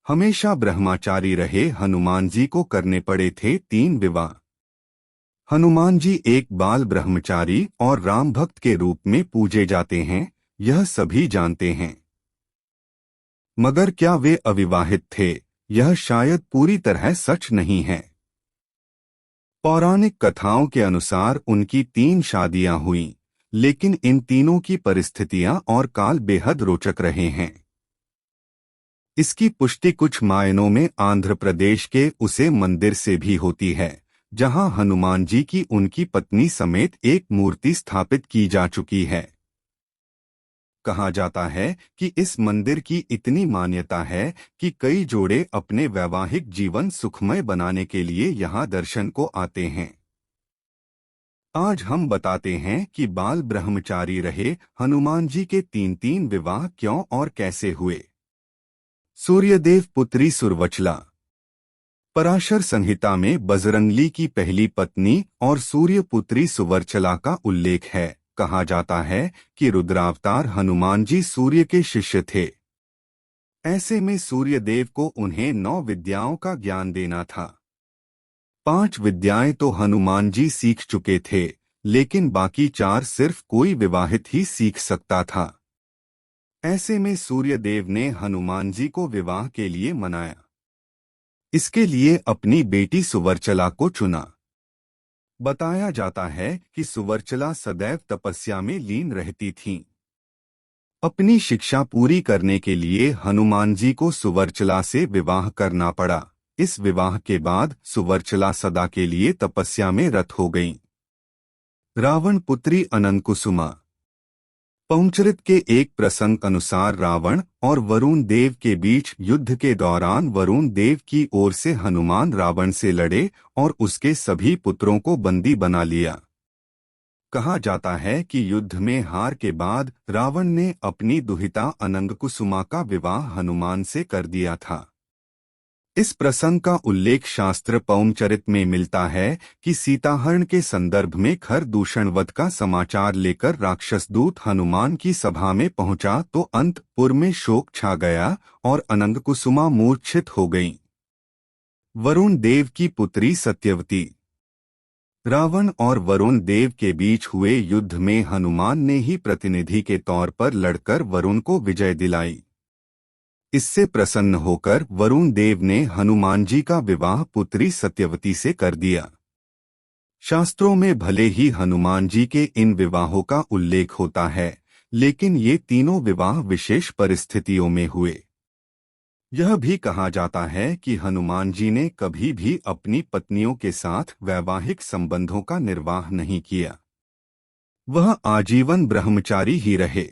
हमेशा ब्रह्मचारी रहे हनुमान जी को करने पड़े थे 3 विवाह। हनुमान जी एक बाल ब्रह्मचारी और राम भक्त के रूप में पूजे जाते हैं, यह सभी जानते हैं। मगर क्या वे अविवाहित थे, यह शायद पूरी तरह सच नहीं है। पौराणिक कथाओं के अनुसार उनकी 3 शादियां हुईं, लेकिन इन तीनों की परिस्थितियां और काल बेहद रोचक रहे हैं। इसकी पुष्टि कुछ मायनों में आंध्र प्रदेश के उसे मंदिर से भी होती है, जहां हनुमान जी की उनकी पत्नी समेत एक मूर्ति स्थापित की जा चुकी है। कहा जाता है कि इस मंदिर की इतनी मान्यता है कि कई जोड़े अपने वैवाहिक जीवन सुखमय बनाने के लिए यहां दर्शन को आते हैं। आज हम बताते हैं कि बाल ब्रह्मचारी रहे हनुमान जी के 3 विवाह क्यों और कैसे हुए। सूर्यदेव पुत्री सुरवचला। पराशर संहिता में बजरंगली की पहली पत्नी और सूर्य पुत्री सुवर्चला का उल्लेख है। कहा जाता है कि रुद्रावतार हनुमान जी सूर्य के शिष्य थे। ऐसे में सूर्यदेव को उन्हें 9 विद्याओं का ज्ञान देना था। 5 विद्याएं तो हनुमान जी सीख चुके थे, लेकिन बाकी 4 सिर्फ कोई विवाहित ही सीख सकता था। ऐसे में सूर्यदेव ने हनुमान जी को विवाह के लिए मनाया। इसके लिए अपनी बेटी सुवर्चला को चुना। बताया जाता है कि सुवर्चला सदैव तपस्या में लीन रहती थीं। अपनी शिक्षा पूरी करने के लिए हनुमान जी को सुवर्चला से विवाह करना पड़ा। इस विवाह के बाद सुवर्चला सदा के लिए तपस्या में रत हो गईं। रावण पुत्री अनंतकुसुमा। पौंचरित के एक प्रसंग अनुसार रावण और वरुण देव के बीच युद्ध के दौरान वरुण देव की ओर से हनुमान रावण से लड़े और उसके सभी पुत्रों को बंदी बना लिया। कहा जाता है कि युद्ध में हार के बाद रावण ने अपनी दुहिता अनंतकुसुमा का विवाह हनुमान से कर दिया था। इस प्रसंग का उल्लेख शास्त्र पौंचरित में मिलता है कि सीताहरण के संदर्भ में खरदूषण वध का समाचार लेकर राक्षस दूत हनुमान की सभा में पहुंचा तो अंतपुर में शोक छा गया और अनंतकुसुमा मूर्छित हो गईं। वरुण देव की पुत्री सत्यवती। रावण और वरुण देव के बीच हुए युद्ध में हनुमान ने ही प्रतिनिधि के तौर पर लड़कर वरुण को विजय दिलाई। इससे प्रसन्न होकर वरुण देव ने हनुमान जी का विवाह पुत्री सत्यवती से कर दिया। शास्त्रों में भले ही हनुमान जी के इन विवाहों का उल्लेख होता है, लेकिन ये तीनों विवाह विशेष परिस्थितियों में हुए। यह भी कहा जाता है कि हनुमान जी ने कभी भी अपनी पत्नियों के साथ वैवाहिक संबंधों का निर्वाह नहीं किया। वह आजीवन ब्रह्मचारी ही रहे।